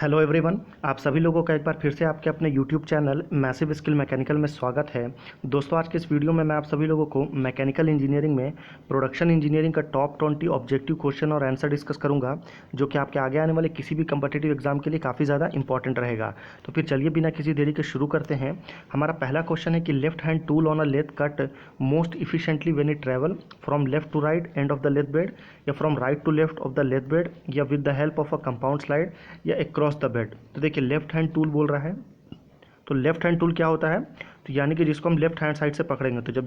Hello everyone, आप सभी लोगों का एक बार फिर से आपके अपने YouTube channel massive skill mechanical में स्वागत है। दोस्तों, आज के इस वीडियो में मैं आप सभी लोगों को मैकेनिकल इंजीनियरिंग में प्रोडक्शन इंजीनियरिंग का टॉप 20 ऑब्जेक्टिव क्वेश्चन और आंसर डिस्कस करूंगा, जो कि आपके आगे आने वाले किसी भी कम्पिटिटिव एग्जाम के लिए काफ़ी ज़्यादा इंपॉर्टेंट रहेगा। तो फिर चलिए बिना किसी देरी के शुरू करते हैं। हमारा पहला क्वेश्चन है कि left hand tool on a lathe cut most efficiently when it travel from left to right end of the lathe bed, या from right to left of the lathe bed, या with the help of a compound slide, या across the bed. तो देखिए, left hand tool बोल रहा है, तो left hand tool क्या होता है? तो यानी कि जिसको हम लेफ्ट हैंड साइड से पकड़ेंगे, तो जब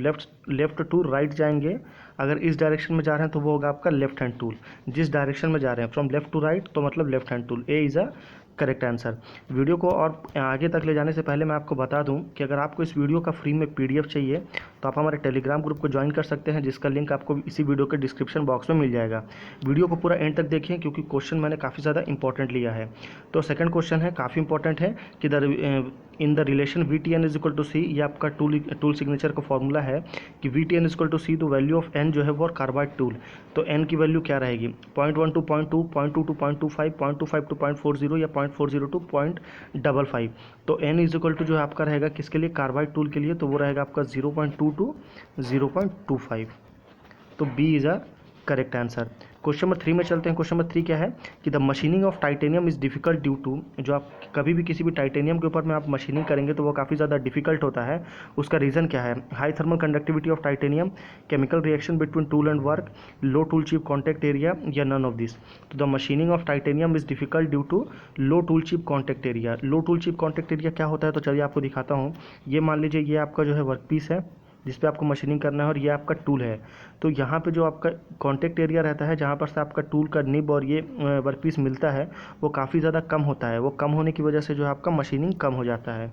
लेफ्ट टू राइट जाएंगे, अगर इस डायरेक्शन में जा रहे हैं तो वो होगा आपका लेफ्ट हैंड टूल। जिस डायरेक्शन में जा रहे हैं फ्रॉम लेफ्ट टू राइट, तो मतलब left hand tool. A is a correct answer. Video को और आगे तक ले जाने से पहले मैं आपको बता दूं कि अगर आपको इस वीडियो का फ्री में पीडीएफ चाहिए तो आप हमारे टेलीग्राम ग्रुप को ज्वाइन कर सकते हैं, जिसका लिंक आपको इसी वीडियो के डिस्क्रिप्शन बॉक्स में मिल जाएगा। वीडियो को पूरा एंड तक देखिए, क्योंकि क्वेश्चन मैंने काफ़ी ज़्यादा इंपॉर्टेंट लिया है। तो सेकंड क्वेश्चन है, काफ़ी इंपॉर्टेंट है कि in the relation V T N is equal to C, ये आपका टूल सिग्नेचर का फॉर्मूला है कि V T N is equal to C, तो वैल्यू ऑफ एन जो है वो कार्बाइड टूल, तो एन की वैल्यू क्या रहेगी? 0.1 टू 0.2, 0.2 टू 0.25, 0.25 टू 0.40, या 0.40 टू 0.55। तो एन इज इक्वल टू जो है आपका रहेगा किसके लिए? कार्बाइड टूल के लिए, तो वो रहेगा आपका 0.2 टू 0.25। तो B is a correct answer. Question number 3 में चलते हैं। क्वेश्चन नंबर 3 क्या है कि the machining of titanium is difficult due to, जो आप कभी भी किसी भी टाइटेनियम के ऊपर में आप मशीनिंग करेंगे तो वो काफ़ी ज़्यादा डिफिकल्ट होता है। उसका रीज़न क्या है? High thermal conductivity of titanium, chemical reaction between tool and work, low tool chip contact area, या नन ऑफ दिस। तो the machining of titanium is difficult due to low tool chip contact area. Low tool chip contact area क्या होता है? तो चलिए आपको दिखाता हूँ। ये मान लीजिए ये आपका जो है वर्क पीस है जिस पे आपको मशीनिंग करना है, और ये आपका टूल है। तो यहाँ पे जो आपका कॉन्टैक्ट एरिया रहता है, जहाँ पर से आपका टूल का निब और ये वर्क पीस मिलता है, वो काफ़ी ज़्यादा कम होता है। वो कम होने की वजह से जो है आपका मशीनिंग कम हो जाता है।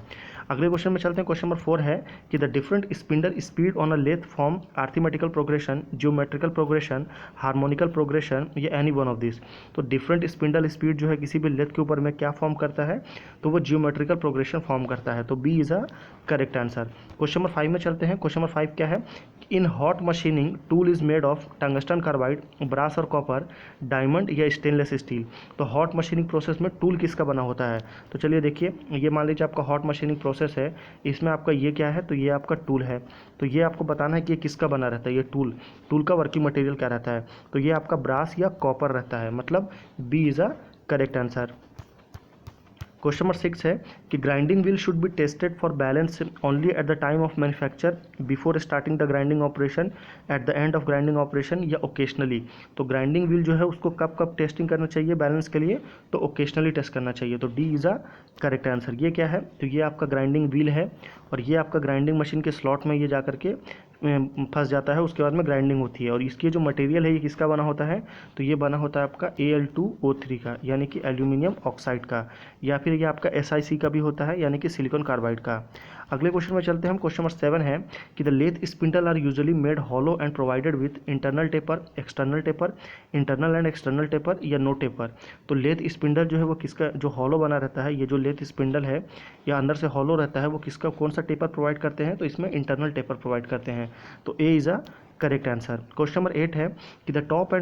अगले क्वेश्चन में चलते हैं। क्वेश्चन नंबर 4 है कि the different spindle speed on a lathe form arithmetical progression, geometrical progression, harmonical progression, या एनी वन ऑफ दिस। तो डिफरेंट स्पिंडल स्पीड जो है किसी भी लेथ के ऊपर में क्या फॉर्म करता है? तो वो ज्योमेट्रिकल प्रोग्रेशन फॉर्म करता है। तो B is a correct answer. Question number 5 में चलते हैं। क्वेश्चन नंबर 5 क्या है? In hot machining tool is made of tungsten carbide, brass और कॉपर, डायमंड, या स्टेनलेस स्टील। तो हॉट मशीनिंग प्रोसेस में टूल किसका बना होता है? तो चलिए देखिए, ये मान लीजिए आपका हॉट मशीनिंग प्रोसेस है, इसमें आपका ये क्या है? तो ये आपका टूल है। तो ये आपको बताना है कि ये किसका बना रहता है। ये टूल का वर्किंग मटेरियल क्या रहता है? तो ये आपका ब्रास या कॉपर रहता है, मतलब B is a correct answer. Question number 6 है कि grinding wheel should be tested for balance only at the time of manufacture, before starting the grinding operation, at the end of grinding operation, या occasionally. तो grinding wheel जो है उसको कब कब testing करना चाहिए बैलेंस के लिए? तो ओकेशनली टेस्ट करना चाहिए। तो D is a correct answer. ये क्या है? तो ये आपका ग्राइंडिंग व्हील है, और ये आपका ग्राइंडिंग मशीन के स्लॉट में ये जा करके फंस जाता है, उसके बाद में ग्राइंडिंग होती है। और इसकी जो मटेरियल है ये किसका बना होता है? तो ये बना होता है आपका Al2O3 का, यानी कि एल्यूमिनियम ऑक्साइड का, या फिर ये आपका SiC का भी होता है, यानी कि सिलिकॉन कार्बाइड का। अगले क्वेश्चन में चलते हैं हम। क्वेश्चन नंबर 7 है कि the lathe spindle are usually made hollow and provided with internal taper, external taper, internal and external taper, या नो टेपर। तो लेथ स्पिंडल जो है वो किसका जो हॉलो बना रहता है, ये जो लेथ स्पिंडल है या अंदर से हॉलो रहता है, वो किसका कौन सा टेपर प्रोवाइड करते हैं? तो इसमें इंटरनल टेपर प्रोवाइड करते हैं। तो A is a correct answer. Question number 8 है कि the top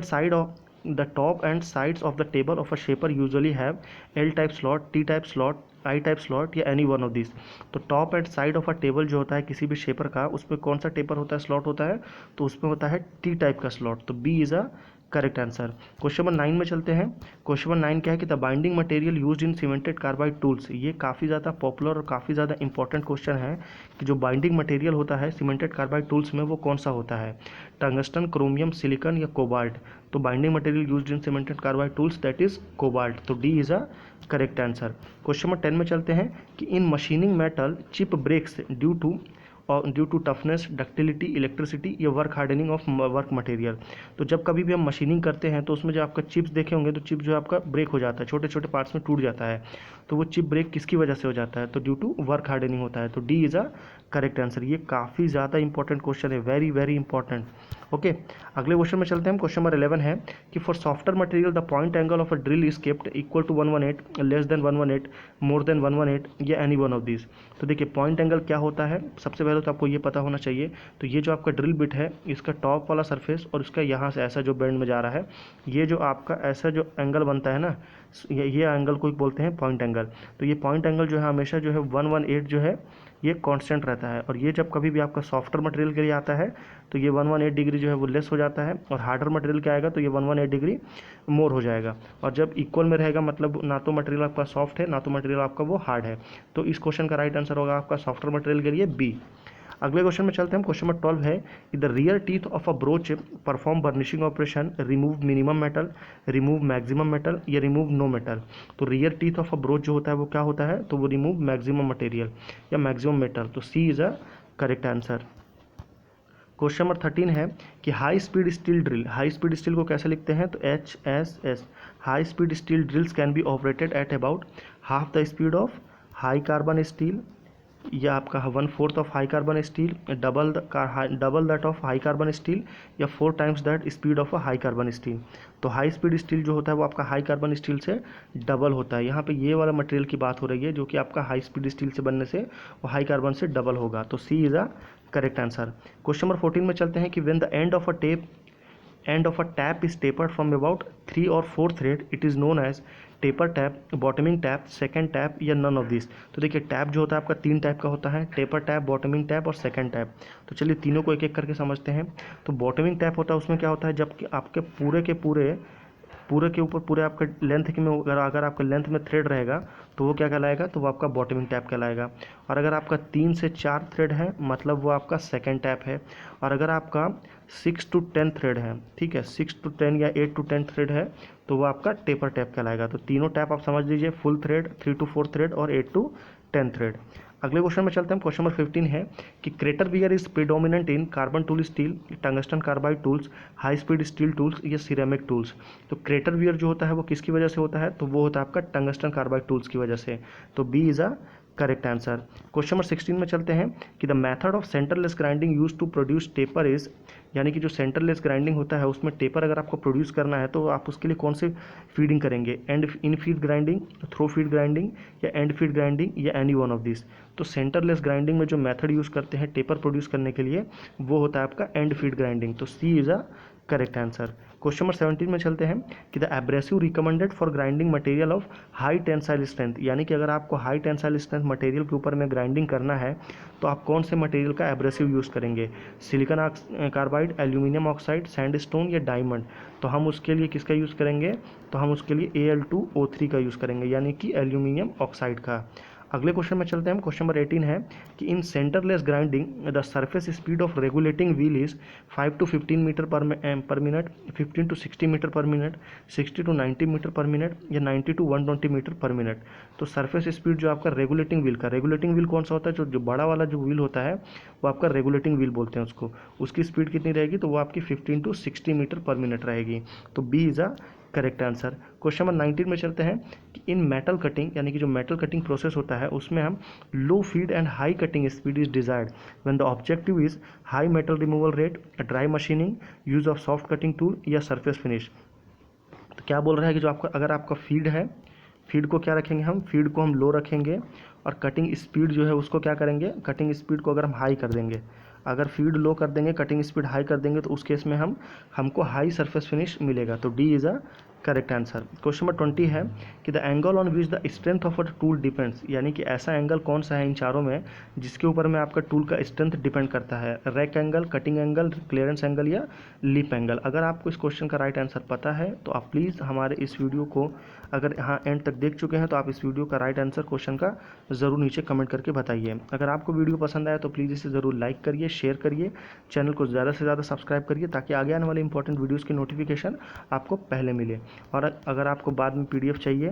and sides of the table of a shaper usually have L type slot, T type slot, I type slot, या any one of this. तो top and side of a table जो होता है किसी भी shaper का, उसमें कौन सा टेपर होता है, स्लॉट होता है? तो उसमें होता है टी टाइप का स्लॉट। तो B is a correct answer. Question number 9 में चलते हैं। क्वेश्चन नंबर 9 क्या है कि the binding material used in cemented carbide tools. ये काफ़ी ज़्यादा पॉपुलर और काफ़ी ज़्यादा इंपॉर्टेंट क्वेश्चन है कि जो बाइंडिंग मटेरियल होता है सीमेंटेड कार्बाइड टूल्स में वो कौन सा होता है? टंगस्टन, क्रोमियम, सिलिकॉन, या कोबाल्ट। तो binding material used in cemented carbide tools that is cobalt. तो D is a correct answer. Question number 10 में चलते हैं कि in machining metal chip breaks due to toughness, ductility, electricity, या work hardening of work material. तो जब कभी भी हम मशीनिंग करते हैं तो उसमें जो आपका चिप्स देखे होंगे, तो चिप जो आपका ब्रेक हो जाता है, छोटे छोटे पार्ट्स में टूट जाता है। तो वो चिप ब्रेक किसकी वजह से हो जाता है? तो ड्यू टू वर्क हार्डनिंग होता है। तो D is a correct answer. ये काफ़ी ज़्यादा इंपॉर्टेंट क्वेश्चन है, वेरी वेरी इंपॉर्टेंट। ओके, अगले क्वेश्चन में चलते हैं हम। क्वेश्चन नंबर 11 है कि for softer material the point angle of a drill is kept equal to 118, less than 118, more than 118, या एनी वन ऑफ दिस। तो देखिए, पॉइंट एंगल क्या होता है? सबसे पहले हो तो आपको ये पता होना चाहिए। तो ये जो आपका ड्रिल बिट है, इसका टॉप वाला सरफेस और इसका यहाँ से ऐसा जो बेंड में जा रहा है, ये जो आपका ऐसा जो एंगल बनता है ना, ये एंगल को बोलते हैं पॉइंट एंगल। तो ये पॉइंट एंगल जो है हमेशा जो है 118 जो है ये कांस्टेंट रहता है। और ये जब कभी भी आपका सॉफ्टर मटेरियल के लिए आता है तो ये 118 डिग्री जो है वो लेस हो जाता है, और हार्डर मटेरियल क्या आएगा तो ये 118 डिग्री मोर हो जाएगा। और जब इक्वल में रहेगा मतलब ना तो मटेरियल आपका सॉफ्ट है ना तो मटेरियल आपका वो हार्ड है। तो इस क्वेश्चन का राइट आंसर होगा आपका सॉफ्टर मटेरियल के लिए बी। अगले क्वेश्चन में चलते हैं। क्वेश्चन नंबर 12 है कि the rear teeth of a broach perform burnishing operation, remove minimum metal, remove maximum metal या रिमूव नो मेटल। तो rear teeth of a broach जो होता है वो क्या होता है, तो वो रिमूव मैक्सिमम मटेरियल या मैक्सिमम मेटल। तो C is a correct answer. Question number 13 है कि high speed steel drill, high speed steel को कैसे लिखते हैं, तो HSS। High speed steel drills can be operated at about half the speed of high carbon steel, या आपका 1/4 of high carbon steel, double that of high carbon steel, या 4 times that speed of a high carbon steel. तो high speed steel जो होता है वो आपका high carbon steel से डबल होता है। यहाँ पे ये वाला मटेरियल की बात हो रही है जो कि आपका हाई स्पीड स्टील से बनने से वो हाई कार्बन से डबल होगा। तो C is a correct answer. Question number 14 में चलते हैं कि when the end of a tap is tapered from about 3 or 4 thread, it is known as taper tap, bottoming tap, second tap या none of these। तो देखिए tap जो होता है आपका 3 टाइप का होता है, टेपर टैप, बॉटमिंग टैप और सेकंड टैप। तो चलिए तीनों को एक एक करके समझते हैं। तो बॉटमिंग टैप होता है, उसमें क्या होता है जब कि आपके पूरे के ऊपर पूरे आपके लेंथ के में अगर आपका लेंथ में थ्रेड रहेगा तो वो क्या कहलाएगा, तो वो आपका बॉटमिंग टैप कहलाएगा। और अगर आपका 3 से 4 थ्रेड है मतलब वो आपका सेकंड टैप है। और अगर आपका 6 to 10 थ्रेड है, ठीक है, 6 to 10 या 8 to 10 थ्रेड है तो वो आपका टेपर टैप कहलाएगा। तो तीनों टैप आप समझ लीजिए, फुल थ्रेड, 3 to 4 थ्रेड और 8 to 10 थ्रेड। अगले क्वेश्चन में चलते हैं। क्वेश्चन नंबर 15 है कि crater wear is predominant in carbon tool steel, tungsten carbide tools, high speed steel tools या सिरेमिक टूल्स। तो क्रेटर वियर जो होता है वो किसकी वजह से होता है, तो वो होता है आपका टंगस्टन कार्बाइड टूल्स की वजह से। तो B is a correct answer. Question number 16 में चलते हैं कि the method of centreless grinding use to produce taper is, यानी कि जो सेंटरलेस ग्राइंडिंग होता है उसमें टेपर अगर आपको प्रोड्यूस करना है तो आप उसके लिए कौन सी फीडिंग करेंगे, end infeed grinding, through feed grinding या एंड फीड ग्राइंडिंग या एनी वन ऑफ दिस। तो सेंटरलेस ग्राइंडिंग में जो मेथड यूज़ करते हैं टेपर प्रोड्यूस करने के लिए वो होता है आपका एंड फीड ग्राइंडिंग। तो C is a correct answer. Question number 17 में चलते हैं कि the abrasive recommended for grinding material of high tensile strength, यानी कि अगर आपको हाई टेंसाइल स्ट्रेंथ मटेरियल के ऊपर में ग्राइंडिंग करना है तो आप कौन से मटेरियल का एब्रेसिव यूज़ करेंगे, silicon carbide, aluminium oxide, sandstone या डायमंड। तो हम उसके लिए किसका यूज़ करेंगे, तो हम उसके लिए Al2O3 का यूज़ करेंगे, यानी कि एल्यूमिनियम ऑक्साइड का। अगले क्वेश्चन में चलते हैं हम। क्वेश्चन नंबर 18 है कि in centreless grinding the surface speed of regulating wheel is 5 to 15 metre per minute, 15 to 60 metre per minute, 60 to 90 metre per minute या 90 to 120 मीटर पर मिनट। तो सरफेस स्पीड जो आपका रेगुलेटिंग व्हील कौन सा होता है, जो बड़ा वाला जो व्हील होता है वो आपका रेगुलेटिंग व्हील बोलते हैं उसको, उसकी स्पीड कितनी रहेगी, तो वो आपकी 15 to 60 मीटर पर मिनट रहेगी। तो B is a correct answer. Question number 19 में चलते हैं कि इन मेटल कटिंग, यानी कि जो मेटल कटिंग प्रोसेस होता है उसमें हम low feed and high cutting speed is desired when the objective is high metal removal rate, dry machining, use of soft cutting tool या सरफेस फिनिश। तो क्या बोल रहा है कि जो आपका अगर आपका फीड है, फीड को क्या रखेंगे हम, फीड को हम लो रखेंगे और कटिंग स्पीड जो है उसको क्या करेंगे, कटिंग स्पीड को अगर हम हाई कर देंगे, अगर फीड लो कर देंगे कटिंग स्पीड हाई कर देंगे तो उस केस में हमको हाई सरफेस फिनिश मिलेगा। तो D is a correct answer. Question number 20 है कि the angle on which the strength of a tool depends, यानी कि ऐसा एंगल कौन सा है इन चारों में जिसके ऊपर में आपका टूल का स्ट्रेंथ डिपेंड करता है, rack angle, cutting angle, clearance angle या लिप एंगल। अगर आपको इस क्वेश्चन का राइट आंसर पता है तो आप प्लीज़ हमारे इस वीडियो को अगर यहाँ एंड तक देख चुके हैं तो आप इस वीडियो का राइट आंसर क्वेश्चन का ज़रूर नीचे कमेंट करके बताइए। अगर आपको वीडियो पसंद आया तो प्लीज़ इसे ज़रूर लाइक करिए, शेयर करिए, चैनल को ज़्यादा से ज़्यादा सब्सक्राइब करिए ताकि आगे आने वाले इंपॉर्टेंट वीडियोज़ की नोटिफिकेशन आपको पहले मिले। और अगर आपको बाद में PDF चाहिए